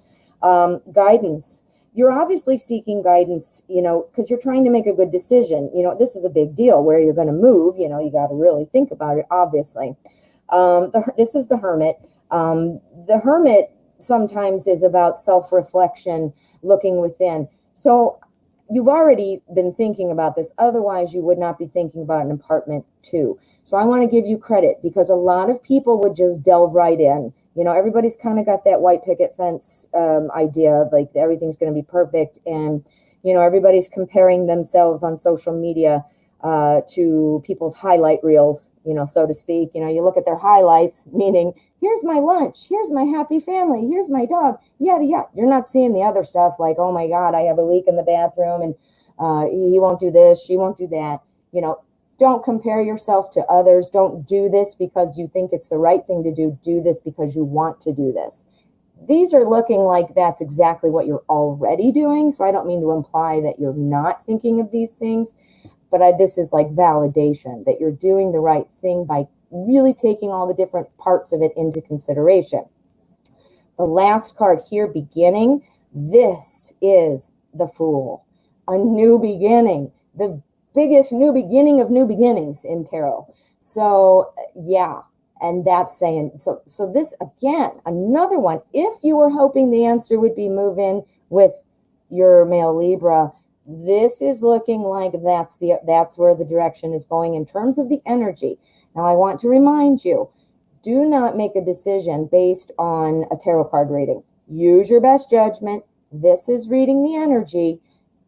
Guidance. You're obviously seeking guidance, because you're trying to make a good decision. This is a big deal where you're going to move. You got to really think about it, obviously. This is the Hermit. The Hermit sometimes is about self-reflection, looking within. So you've already been thinking about this. Otherwise, you would not be thinking about an apartment too. So I want to give you credit because a lot of people would just delve right in. Everybody's kind of got that white picket fence idea, like everything's going to be perfect. And, everybody's comparing themselves on social media to people's highlight reels, so to speak. You look at their highlights, meaning, here's my lunch, here's my happy family, here's my dog, yada, yada. You're not seeing the other stuff like, oh my God, I have a leak in the bathroom and he won't do this, she won't do that. Don't compare yourself to others. Don't do this because you think it's the right thing to do. Do this because you want to do this. These are looking like that's exactly what you're already doing. So I don't mean to imply that you're not thinking of these things, but this is like validation that you're doing the right thing by really taking all the different parts of it into consideration. The last card here, beginning. This is the Fool, a new beginning, the biggest new beginning of new beginnings in tarot. So yeah, and that's saying, so this again, another one, if you were hoping the answer would be move in with your male Libra, this is looking like that's where the direction is going in terms of the energy. Now I want to remind you, do not make a decision based on a tarot card reading. Use your best judgment. This is reading the energy.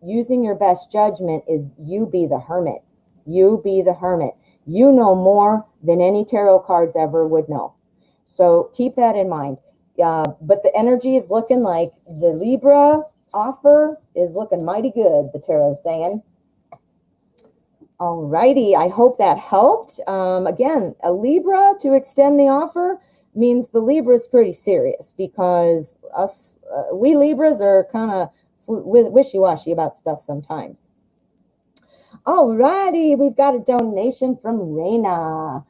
Using your best judgment is you be the hermit. You be the hermit. You know more than any tarot cards ever would know. So keep that in mind. But the energy is looking like the Libra offer is looking mighty good, the tarot's saying. All righty. I hope that helped. Again, a Libra to extend the offer means the Libra is pretty serious because we Libras are kind of wishy-washy about stuff sometimes. All righty, we've got a donation from Raina.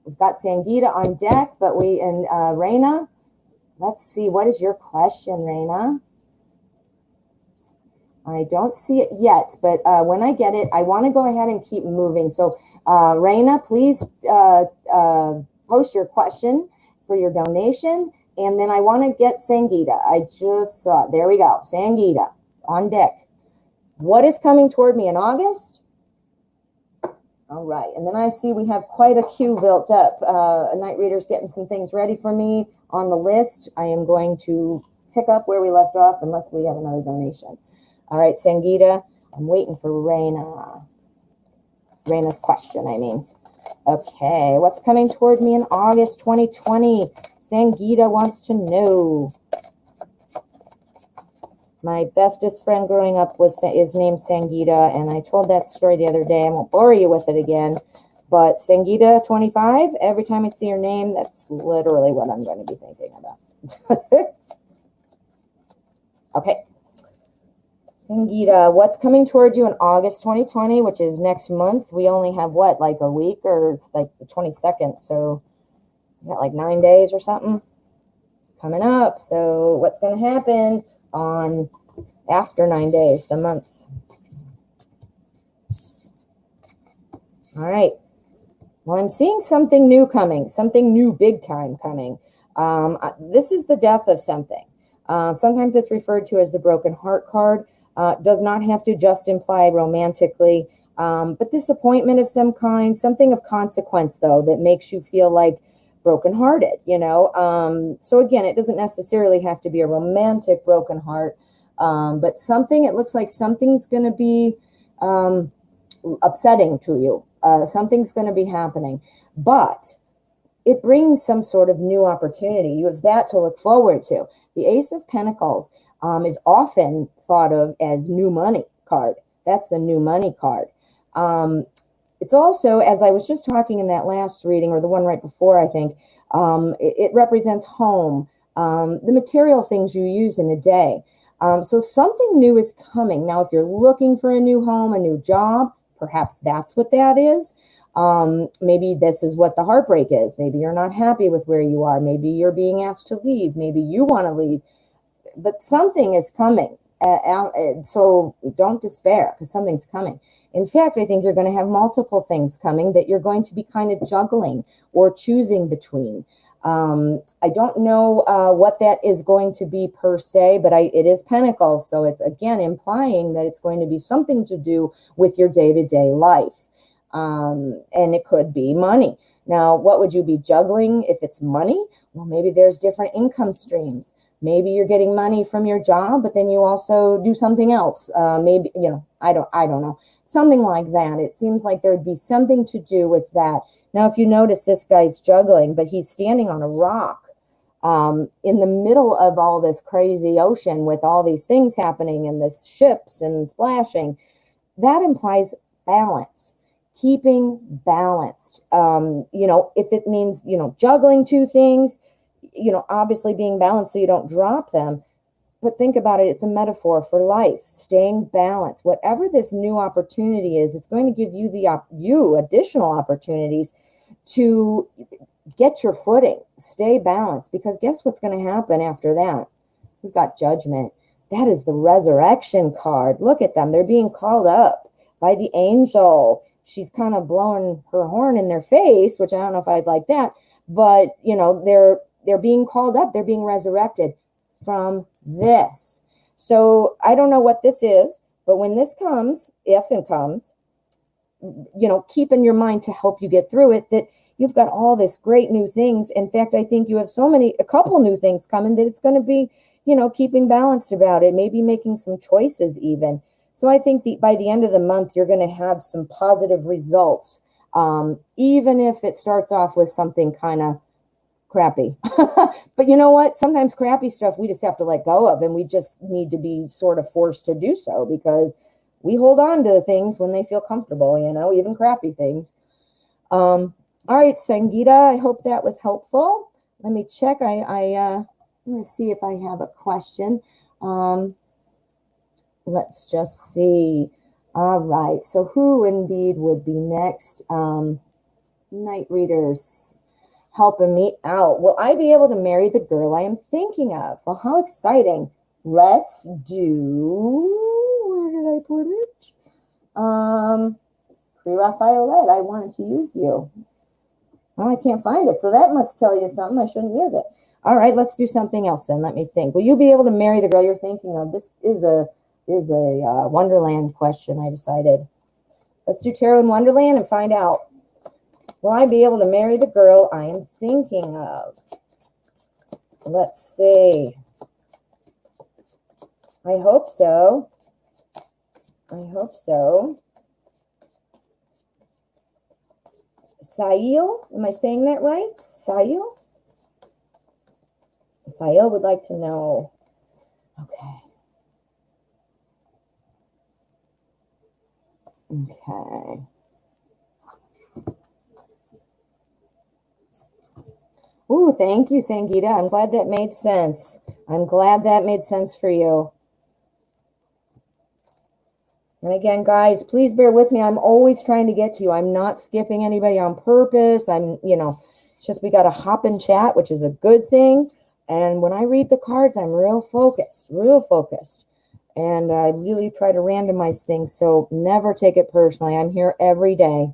We've got Sangeeta on deck, but Raina, let's see, what is your question, Raina? I don't see it yet, but when I get it, I want to go ahead and keep moving. So, Raina, please post your question for your donation. And then I want to get Sangeeta. I just saw it. There we go. Sangeeta on deck. What is coming toward me in August? All right. And then I see we have quite a queue built up. Night Reader's getting some things ready for me on the list. I am going to pick up where we left off unless we have another donation. All right, Sangeeta, I'm waiting for Raina's question, I mean. Okay, what's coming toward me in August 2020? Sangeeta wants to know. My bestest friend growing up is named Sangeeta, and I told that story the other day. I won't bore you with it again. But Sangeeta 25, every time I see her name, that's literally what I'm going to be thinking about. Okay. Sangeeta, what's coming toward you in August 2020, which is next month? We only have what, like a week, or it's like the 22nd, so we got like 9 days or something. It's coming up. So what's going to happen on after 9 days, the month? All right. Well, I'm seeing something new coming, something new big time coming. This is the death of something. Sometimes it's referred to as the broken heart card. Does not have to just imply romantically, but disappointment of some kind, something of consequence, though, that makes you feel like brokenhearted, you know. So again, it doesn't necessarily have to be a romantic broken heart, but something, it looks like something's going to be upsetting to you. Something's going to be happening, but it brings some sort of new opportunity. You have that to look forward to. The Ace of Pentacles is often thought of as new money card. That's the new money card. It's also, as I was just talking in that last reading, or the one right before, I think, it represents home, the material things you use in a day. So something new is coming. Now, if you're looking for a new home, a new job, perhaps that's what that is. Maybe this is what the heartbreak is. Maybe you're not happy with where you are. Maybe you're being asked to leave. Maybe you want to leave. But something is coming. So don't despair, because something's coming. In fact, I think you're going to have multiple things coming that you're going to be kind of juggling or choosing between. I don't know what that is going to be per se, but it is Pentacles. So it's again implying that it's going to be something to do with your day-to-day life. And it could be money. Now, what would you be juggling if it's money? Well, maybe there's different income streams. Maybe you're getting money from your job, but then you also do something else. Maybe, I don't know. Something like that. It seems like there would be something to do with that. Now, if you notice, this guy's juggling, but he's standing on a rock in the middle of all this crazy ocean with all these things happening and this ships and splashing. That implies balance, keeping balanced. If it means, juggling two things, obviously being balanced so you don't drop them. But think about it, it's a metaphor for life, staying balanced. Whatever this new opportunity is, it's going to give you additional opportunities to get your footing, stay balanced, because guess what's going to happen after that? We've got Judgment. That is the resurrection card. Look at them. They're being called up by the angel. She's kind of blowing her horn in their face, which I don't know if I'd like that, but they're being called up. They're being resurrected from this. So I don't know what this is, but when this comes, if it comes, keep in your mind to help you get through it, that you've got all this great new things. In fact, I think you have a couple new things coming that it's going to be, keeping balanced about it, maybe making some choices even. So I think by the end of the month, you're going to have some positive results, even if it starts off with something kind of crappy. But you know what? Sometimes crappy stuff we just have to let go of, and we just need to be sort of forced to do so because we hold on to things when they feel comfortable, even crappy things. All right, Sangeeta, I hope that was helpful. Let me check. I'm going to see if I have a question. Let's just see. All right. So who indeed would be next? Night readers helping me out. Will I be able to marry the girl I am thinking of? Well, how exciting. Let's do, where did I put it? Pre-Raphaelite, I wanted to use you. Well, I can't find it, so that must tell you something. I shouldn't use it. All right, let's do something else then. Let me think. Will you be able to marry the girl you're thinking of? This is a Wonderland question, I decided. Let's do Tarot in Wonderland and find out. Will I be able to marry the girl I am thinking of? Let's see. I hope so. I hope so. Sail, am I saying that right? Sail? Sail would like to know. Okay. Okay. Ooh, thank you, Sangeeta. I'm glad that made sense. I'm glad that made sense for you. And again, guys, please bear with me. I'm always trying to get to you. I'm not skipping anybody on purpose. It's just we got to hop and chat, which is a good thing. And when I read the cards, I'm real focused. And I really try to randomize things. So never take it personally. I'm here every day.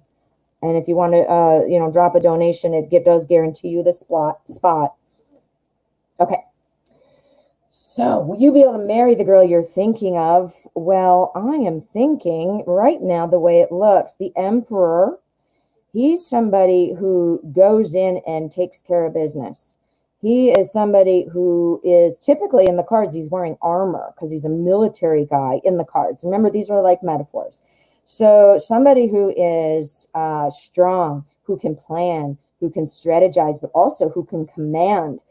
And if you want to, drop a donation, it does guarantee you the spot. Okay. So, will you be able to marry the girl you're thinking of? Well, I am thinking right now, the way it looks, the Emperor, he's somebody who goes in and takes care of business. He is somebody who is typically in the cards, he's wearing armor because he's a military guy in the cards. Remember, these are like metaphors. So somebody who is strong, who can plan, who can strategize, but also who can command.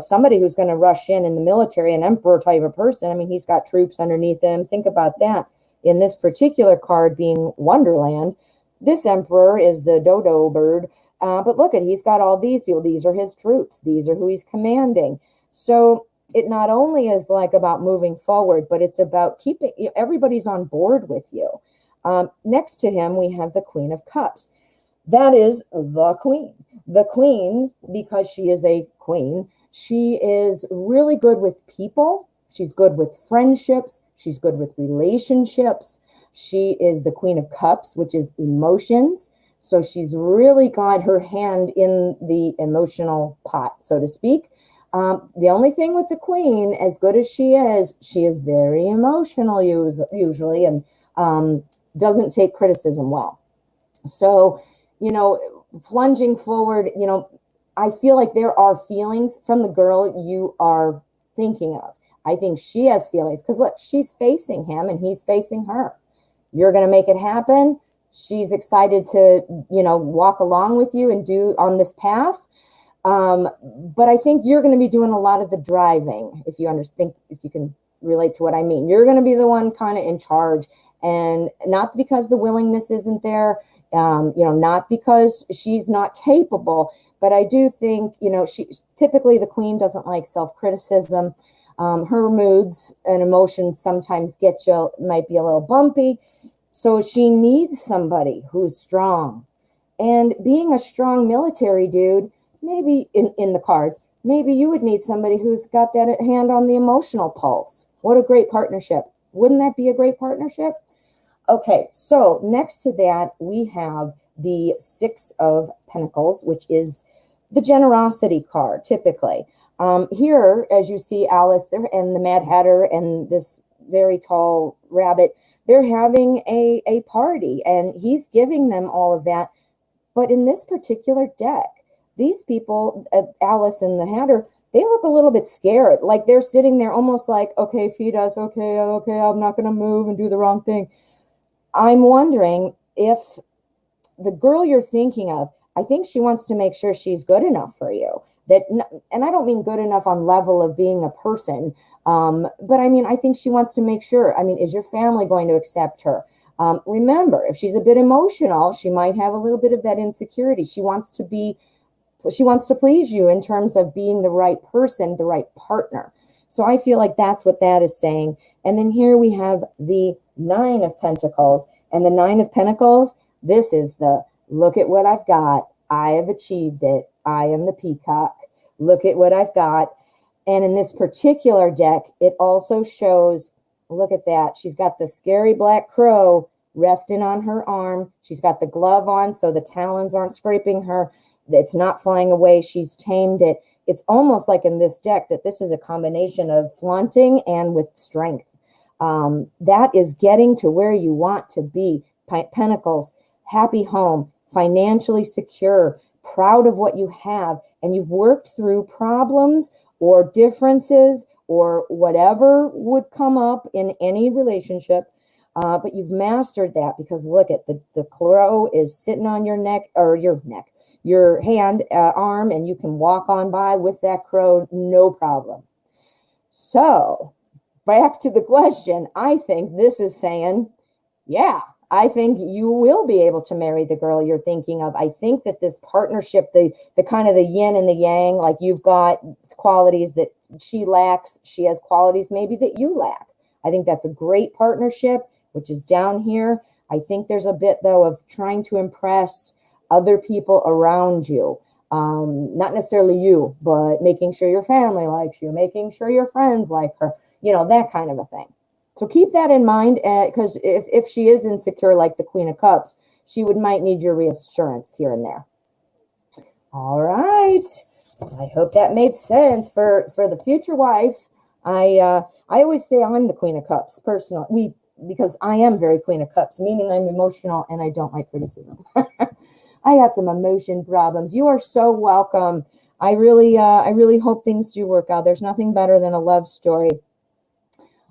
Somebody who's going to rush in the military, an emperor type of person. I mean, he's got troops underneath him. Think about that. In this particular card being Wonderland, this emperor is the dodo bird. But look he's got all these people. These are his troops. These are who he's commanding. So it not only is like about moving forward, but it's about keeping everybody's on board with you. Next to him, we have the Queen of Cups. That is the queen. The queen, because she is a queen, she is really good with people. She's good with friendships. She's good with relationships. She is the Queen of Cups, which is emotions. So she's really got her hand in the emotional pot, so to speak. The only thing with the queen, as good as she is very emotional usually, and doesn't take criticism well. So, plunging forward, I feel like there are feelings from the girl you are thinking of. I think she has feelings because look, she's facing him and he's facing her. You're going to make it happen. She's excited to, walk along with you and do on this path. But I think you're going to be doing a lot of the driving, if you understand, if you can relate to what I mean. You're going to be the one kind of in charge, and not because the willingness isn't there, not because she's not capable, but I do think, she typically, the queen doesn't like self-criticism. Her moods and emotions sometimes might be a little bumpy. So she needs somebody who's strong. And being a strong military dude, maybe in the cards, maybe you would need somebody who's got that hand on the emotional pulse. What a great partnership. Wouldn't that be a great partnership? Okay, so next to that, we have the Six of Pentacles, which is the generosity card, typically. Here, as you see Alice there and the Mad Hatter and this very tall rabbit, they're having a party, and he's giving them all of that. But in this particular deck, these people, Alice and the Hatter, they look a little bit scared. Like they're sitting there almost like, okay, feed us. Okay, I'm not going to move and do the wrong thing. I'm wondering if the girl you're thinking of, I think she wants to make sure she's good enough for you. And I don't mean good enough on level of being a person, but I mean, I think she wants to make sure. I mean, is your family going to accept her? Remember, if she's a bit emotional, she might have a little bit of that insecurity. She wants to please you in terms of being the right person, the right partner. So I feel like that's what that is saying. And then here we have the Nine of Pentacles. And the Nine of Pentacles, this is the look at what I've got. I have achieved it. I am the peacock. Look at what I've got. And in this particular deck, it also shows, look at that. She's got the scary black crow resting on her arm. She's got the glove on so the talons aren't scraping her. It's not flying away. She's tamed it. It's almost like in this deck that this is a combination of flaunting and with strength. That is getting to where you want to be. Pentacles, happy home, financially secure, proud of what you have, and you've worked through problems or differences or whatever would come up in any relationship, but you've mastered that because look at the crow is sitting on your neck, or your hand, arm, and you can walk on by with that crow, no problem. So back to the question, I think this is saying, yeah, I think you will be able to marry the girl you're thinking of. I think that this partnership, the kind of the yin and the yang, like you've got qualities that she lacks, she has qualities maybe that you lack. I think that's a great partnership, which is down here. I think there's a bit, though, of trying to impress other people around you. Not necessarily you, but making sure your family likes you, making sure your friends like her, that kind of a thing. So keep that in mind, because if she is insecure like the Queen of Cups, she might need your reassurance here and there. All right. I hope that made sense for the future wife. I always say I'm the Queen of Cups, personally, because I am very Queen of Cups, meaning I'm emotional and I don't like criticism. I had some emotion problems. You are so welcome. I really hope things do work out. There's nothing better than a love story.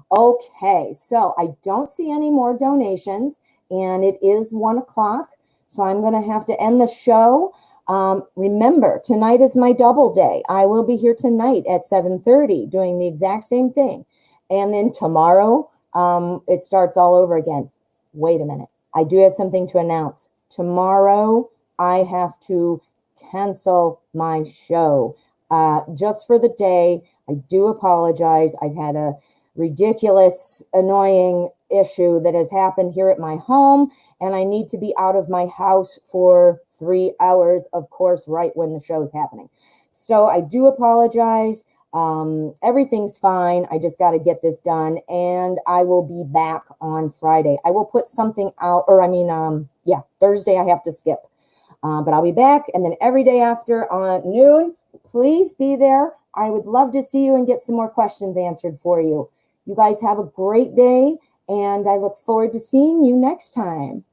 Okay, so I don't see any more donations, and it is 1 o'clock, so I'm going to have to end the show. Remember, tonight is my double day. I will be here tonight at 7:30 doing the exact same thing. And then tomorrow, it starts all over again. Wait a minute. I do have something to announce. Tomorrow, I have to cancel my show just for the day. I do apologize. I've had a ridiculous, annoying issue that has happened here at my home, and I need to be out of my house for 3 hours, of course, right when the show is happening. So I do apologize. Everything's fine. I just got to get this done, and I will be back on Friday. I will put something out, Thursday I have to skip. But I'll be back. And then every day after on noon, please be there. I would love to see you and get some more questions answered for you. You guys have a great day, and I look forward to seeing you next time.